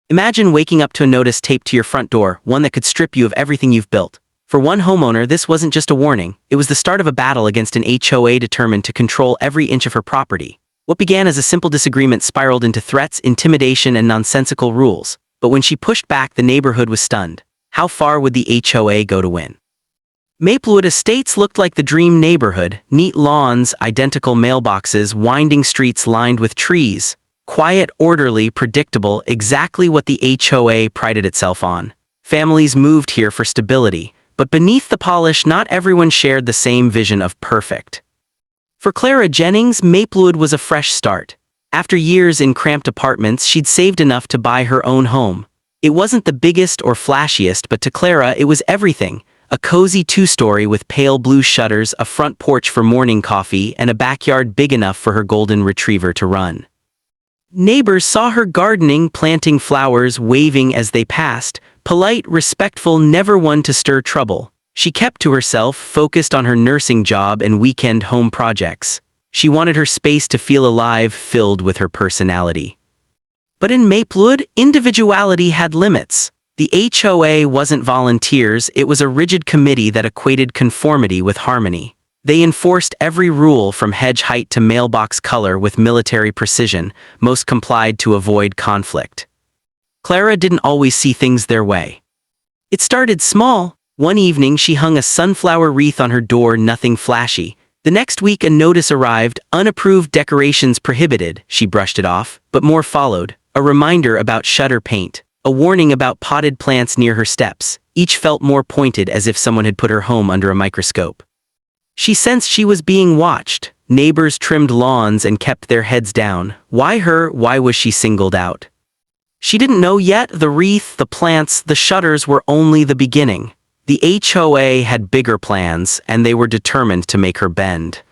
Imagine waking up to a notice taped to your front door, one that could strip you of everything you've built. For one homeowner, this wasn't just a warning, it was the start of a battle against an HOA determined to control every inch of her property. What began as a simple disagreement spiraled into threats, intimidation, and nonsensical rules. But when she pushed back, the neighborhood was stunned. How far would the HOA go to win? Maplewood Estates looked like the dream neighborhood: neat lawns, identical mailboxes, winding streets lined with trees. Quiet, orderly, predictable, exactly what the HOA prided itself on. Families moved here for stability, but beneath the polish, not everyone shared the same vision of perfect. For Clara Jennings, Maplewood was a fresh start. After years in cramped apartments, she'd saved enough to buy her own home. It wasn't the biggest or flashiest, but to Clara, it was everything. A cozy two-story with pale blue shutters, a front porch for morning coffee, and a backyard big enough for her golden retriever to run. Neighbors saw her gardening, planting flowers, waving as they passed, polite, respectful, never one to stir trouble. She kept to herself, focused on her nursing job and weekend home projects. She wanted her space to feel alive, filled with her personality. But in Maplewood, individuality had limits. The HOA wasn't volunteers, it was a rigid committee that equated conformity with harmony. They enforced every rule from hedge height to mailbox color with military precision, most complied to avoid conflict. Clara didn't always see things their way. It started small. One evening she hung a sunflower wreath on her door, nothing flashy. The next week a notice arrived, unapproved decorations prohibited. She brushed it off, but more followed. A reminder about shutter paint, a warning about potted plants near her steps. Each felt more pointed, as if someone had put her home under a microscope. She sensed she was being watched. Neighbors trimmed lawns and kept their heads down. Why her? Why was she singled out? She didn't know yet. The wreath, the plants, the shutters were only the beginning. The HOA had bigger plans, and they were determined to make her bend.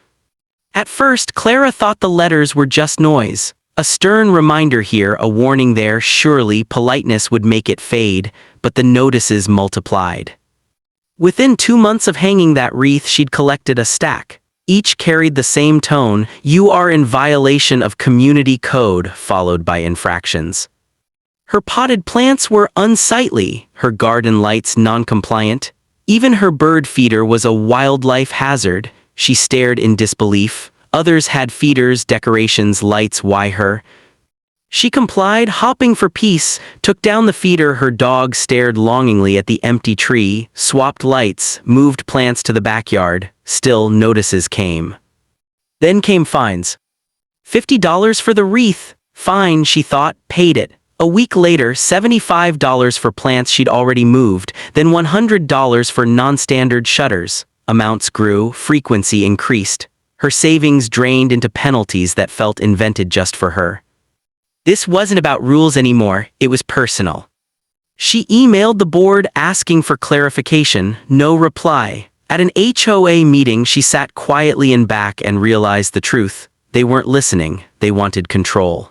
At first, Clara thought the letters were just noise. A stern reminder here, a warning there. Surely politeness would make it fade, but the notices multiplied. Within 2 months of hanging that wreath, she'd collected a stack. Each carried the same tone: "You are in violation of community code," followed by infractions. Her potted plants were unsightly, her garden lights non-compliant. Even her bird feeder was a wildlife hazard. She stared in disbelief. Others had feeders, decorations, lights. Why her? She complied, hopping for peace, took down the feeder. Her dog stared longingly at the empty tree, swapped lights, moved plants to the backyard. Still, notices came. Then came fines. $50 for the wreath. Fine, she thought, paid it. A week later, $75 for plants she'd already moved, then $100 for non-standard shutters. Amounts grew, frequency increased. Her savings drained into penalties that felt invented just for her. This wasn't about rules anymore, it was personal. She emailed the board asking for clarification. No reply. At an HOA meeting, she sat quietly in back and realized the truth. They weren't listening, they wanted control.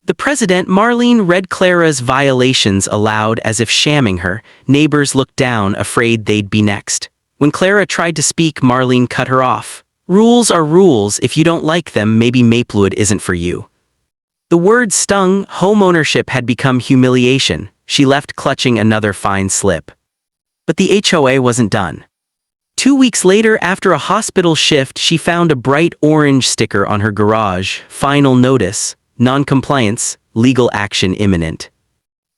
The president, Marlene, read Clara's violations aloud as if shamming her. Neighbors looked down, afraid they'd be next. When Clara tried to speak, Marlene cut her off. Rules are rules. If you don't like them, maybe Maplewood isn't for you. The word stung. Homeownership had become humiliation. She left, clutching another fine slip. But the HOA wasn't done. 2 weeks later, after a hospital shift, she found a bright orange sticker on her garage. Final notice. Non-compliance. Legal action imminent.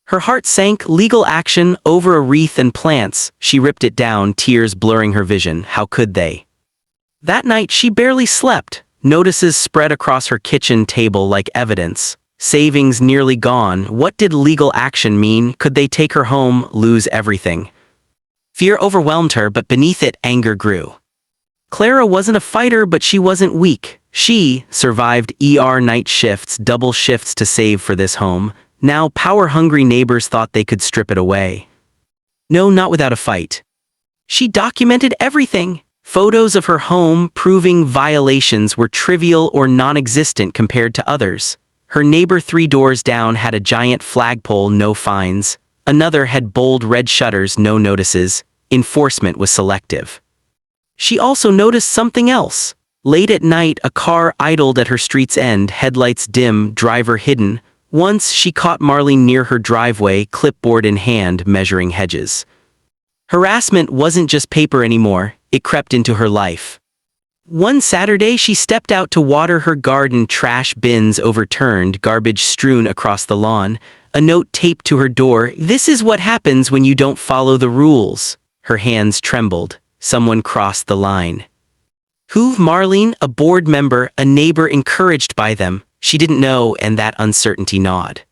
Her heart sank. Legal action over a wreath and plants. She ripped it down, tears blurring her vision. How could they? That night she barely slept. Notices spread across her kitchen table like evidence. Savings nearly gone. What did legal action mean? Could they take her home, lose everything? Fear overwhelmed her, but beneath it, anger grew. Clara wasn't a fighter, but she wasn't weak. She survived night shifts, double shifts to save for this home. Now power-hungry neighbors thought they could strip it away. No, not without a fight. She documented everything. Photos of her home proving violations were trivial or non-existent compared to others. Her neighbor 3 doors down had a giant flagpole, no fines. Another had bold red shutters, no notices. Enforcement was selective. She also noticed something else. Late at night, a car idled at her street's end, headlights dim, driver hidden. Once she caught Marlene near her driveway, clipboard in hand, measuring hedges. Harassment wasn't just paper anymore, it crept into her life. One Saturday, she stepped out to water her garden, trash bins overturned, garbage strewn across the lawn, a note taped to her door, "This is what happens when you don't follow the rules." Her hands trembled. Someone crossed the line. Who? Marlene, a board member, a neighbor encouraged by them. She didn't know, and that uncertainty gnawed.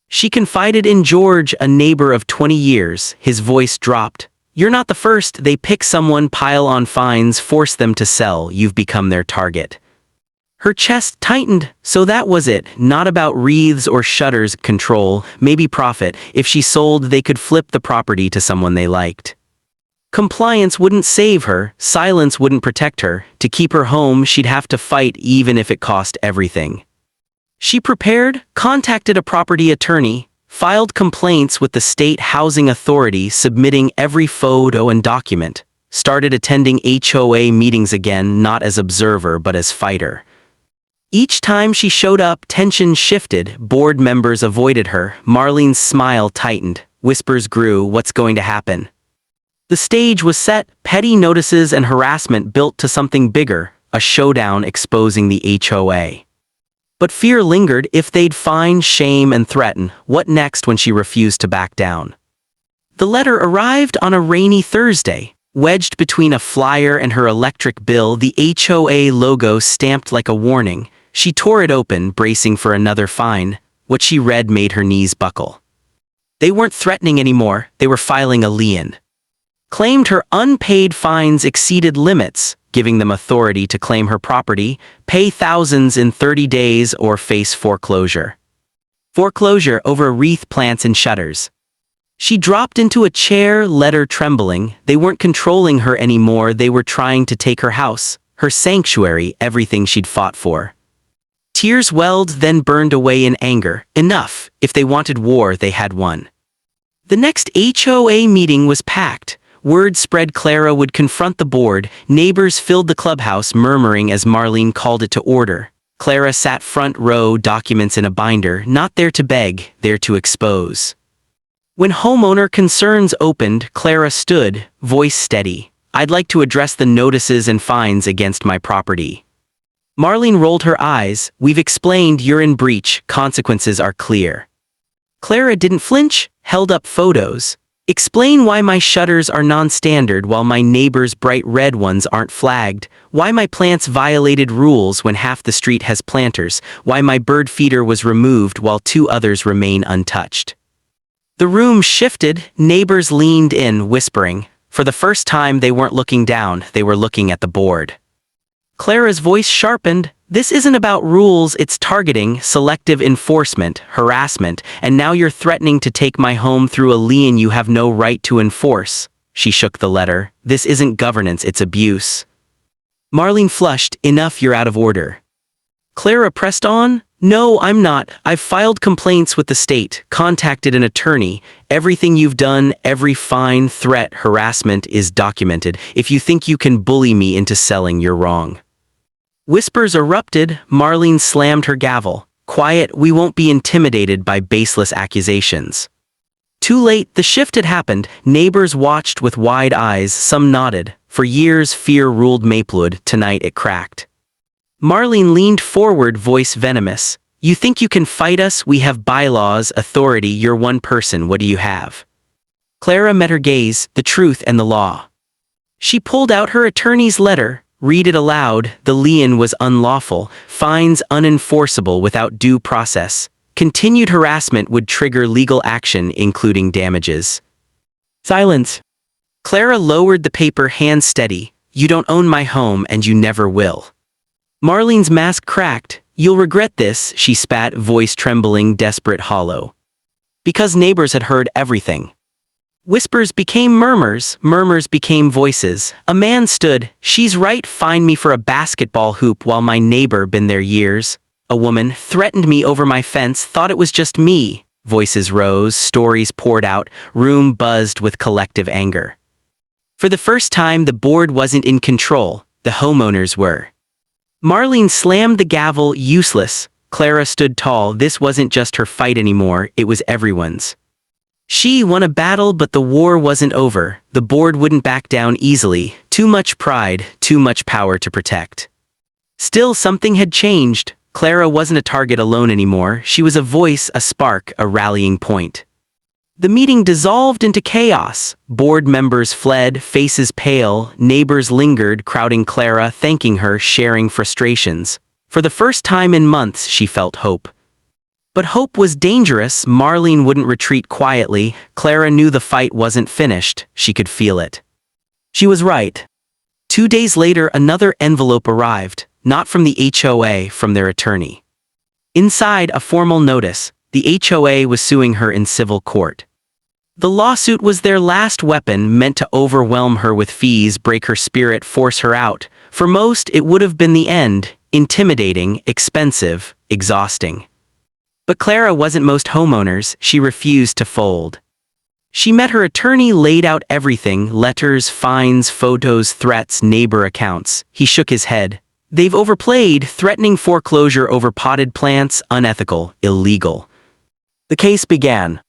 She confided in George, a neighbor of 20 years. His voice dropped. "You're not the first. They pick someone, pile on fines, force them to sell. You've become their target." Her chest tightened. So that was it. Not about wreaths or shutters, control, maybe profit. If she sold, they could flip the property to someone they liked. Compliance wouldn't save her. Silence wouldn't protect her. To keep her home, she'd have to fight, even if it cost everything. She prepared, contacted a property attorney, filed complaints with the state housing authority, submitting every photo and document, started attending HOA meetings again, not as observer but as fighter. Each time she showed up, tension shifted, board members avoided her, Marlene's smile tightened, whispers grew, what's going to happen? The stage was set, petty notices and harassment built to something bigger, a showdown exposing the HOA. But fear lingered. If they'd fine, shame, and threaten, what next when she refused to back down? The letter arrived on a rainy Thursday. Wedged between a flyer and her electric bill, the HOA logo stamped like a warning. She tore it open, bracing for another fine. What she read made her knees buckle. They weren't threatening anymore, they were filing a lien. Claimed her unpaid fines exceeded limits, giving them authority to claim her property, pay thousands in 30 days, or face foreclosure. Foreclosure over wreath plants and shutters. She dropped into a chair, letter trembling. They weren't controlling her anymore, they were trying to take her house, her sanctuary, everything she'd fought for. Tears welled, then burned away in anger. Enough. If they wanted war, they had won. The next HOA meeting was packed. Word spread Clara would confront the board. Neighbors filled the clubhouse, murmuring as Marlene called it to order. Clara sat front row, documents in a binder, not there to beg, there to expose. When homeowner concerns opened, Clara stood, voice steady. "I'd like to address the notices and fines against my property." Marlene rolled her eyes. "We've explained, you're in breach, consequences are clear." Clara didn't flinch, held up photos. "Explain why my shutters are non-standard while my neighbor's bright red ones aren't flagged, why my plants violated rules when half the street has planters, why my bird feeder was removed while 2 others remain untouched." The room shifted, neighbors leaned in, whispering. For the first time, they weren't looking down, they were looking at the board. Clara's voice sharpened. "This isn't about rules, it's targeting, selective enforcement, harassment, and now you're threatening to take my home through a lien you have no right to enforce." She shook the letter. "This isn't governance, it's abuse." Marlene flushed. "Enough, you're out of order." Clara pressed on. "No, I'm not. I've filed complaints with the state, contacted an attorney. Everything you've done, every fine, threat, harassment is documented. If you think you can bully me into selling, you're wrong." Whispers erupted. Marlene slammed her gavel. "Quiet, we won't be intimidated by baseless accusations." Too late, the shift had happened. Neighbors watched with wide eyes, some nodded. For years, fear ruled Maplewood. Tonight it cracked. Marlene leaned forward, voice venomous. "You think you can fight us? We have bylaws, authority, you're one person, what do you have?" Clara met her gaze, the truth and the law. She pulled out her attorney's letter. Read it aloud. The lien was unlawful, fines unenforceable without due process. Continued harassment would trigger legal action, including damages. Silence. Clara lowered the paper, hands steady. "You don't own my home and you never will." Marlene's mask cracked. "You'll regret this," she spat, voice trembling, desperate, hollow. Because neighbors had heard everything. Whispers became murmurs, murmurs became voices. A man stood. "She's right, fine me for a basketball hoop while my neighbor been there years." A woman threatened me over my fence, thought it was just me. Voices rose, stories poured out, room buzzed with collective anger. For the first time, the board wasn't in control, the homeowners were. Marlene slammed the gavel. "Useless." Clara stood tall. This wasn't just her fight anymore, it was everyone's. She won a battle, but the war wasn't over. The board wouldn't back down easily. Too much pride, too much power to protect. Still, something had changed. Clara wasn't a target alone anymore. She was a voice, a spark, a rallying point. The meeting dissolved into chaos. Board members fled, faces pale, neighbors lingered, crowding Clara, thanking her, sharing frustrations. For the first time in months, she felt hope. But hope was dangerous. Marlene wouldn't retreat quietly. Clara knew the fight wasn't finished. She could feel it. She was right. 2 days later, another envelope arrived, not from the HOA, from their attorney. Inside, a formal notice. The HOA was suing her in civil court. The lawsuit was their last weapon, meant to overwhelm her with fees, break her spirit, force her out. For most, it would have been the end. Intimidating, expensive, exhausting. But Clara wasn't most homeowners. She refused to fold. She met her attorney, laid out everything: letters, fines, photos, threats, neighbor accounts. He shook his head. They've overplayed, threatening foreclosure over potted plants, unethical, illegal. The case began.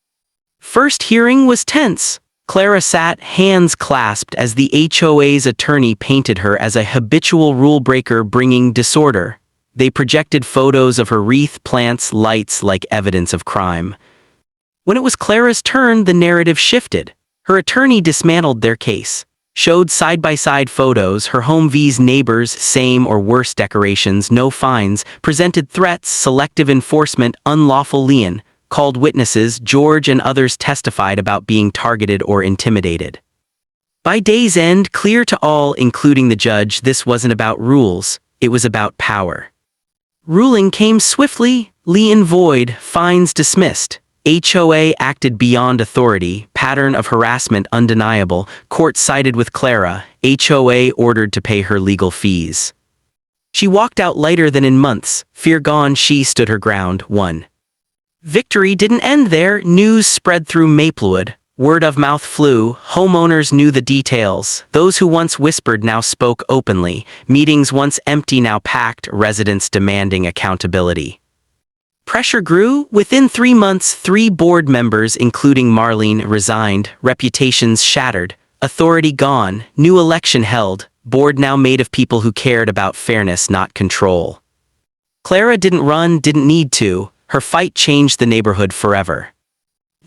First hearing was tense. Clara sat, hands clasped, as the HOA's attorney painted her as a habitual rule breaker bringing disorder. They projected photos of her wreath, plants, lights like evidence of crime. When it was Clara's turn, the narrative shifted. Her attorney dismantled their case, showed side-by-side photos, her home vs neighbors, same or worse decorations, no fines, presented threats, selective enforcement, unlawful lien, called witnesses. George and others testified about being targeted or intimidated. By day's end, clear to all, including the judge, this wasn't about rules, it was about power. Ruling came swiftly, lien void, fines dismissed. HOA acted beyond authority, pattern of harassment undeniable, court sided with Clara, HOA ordered to pay her legal fees. She walked out lighter than in months, fear gone. She stood her ground, won. Victory didn't end there. News spread through Maplewood. Word of mouth flew. Homeowners knew the details. Those who once whispered now spoke openly. Meetings once empty now packed, residents demanding accountability. Pressure grew. Within 3 months, 3 board members, including Marlene, resigned. Reputations shattered. Authority gone. New election held. Board now made of people who cared about fairness, not control. Clara didn't run, didn't need to. Her fight changed the neighborhood forever.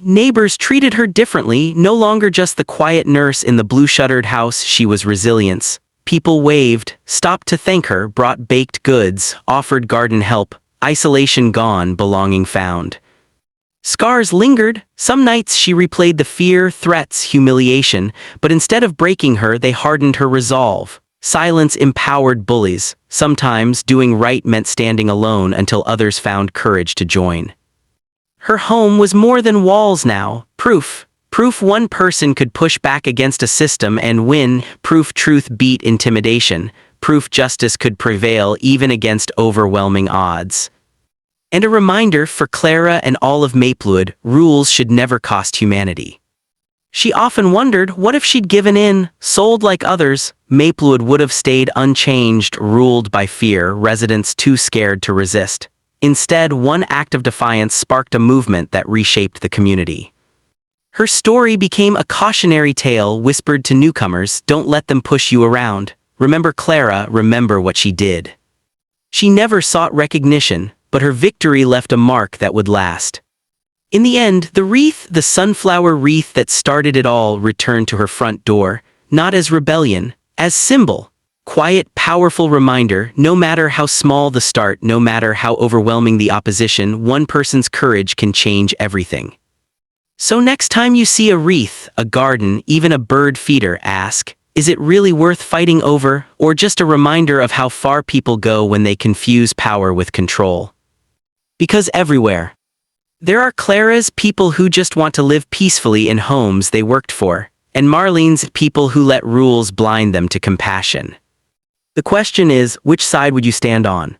Neighbors treated her differently, no longer just the quiet nurse in the blue-shuttered house. She was resilience. People waved, stopped to thank her, brought baked goods, offered garden help. Isolation gone, belonging found. Scars lingered. Some nights she replayed the fear, threats, humiliation, but instead of breaking her, they hardened her resolve. Silence empowered bullies. Sometimes doing right meant standing alone until others found courage to join. Her home was more than walls now. Proof. Proof one person could push back against a system and win. Proof truth beat intimidation. Proof justice could prevail even against overwhelming odds. And a reminder for Clara and all of Maplewood, rules should never cost humanity. She often wondered, what if she'd given in, sold like others? Maplewood would have stayed unchanged, ruled by fear, residents too scared to resist. Instead, one act of defiance sparked a movement that reshaped the community. Her story became a cautionary tale whispered to newcomers: don't let them push you around. Remember Clara, remember what she did. She never sought recognition, but her victory left a mark that would last. In the end, the wreath, the sunflower wreath that started it all, returned to her front door, not as rebellion, as symbol. Quiet, powerful reminder, no matter how small the start, no matter how overwhelming the opposition, one person's courage can change everything. So next time you see a wreath, a garden, even a bird feeder, ask, is it really worth fighting over, or just a reminder of how far people go when they confuse power with control? Because everywhere there are Clara's, people who just want to live peacefully in homes they worked for, and Marlene's, people who let rules blind them to compassion. The question is, which side would you stand on?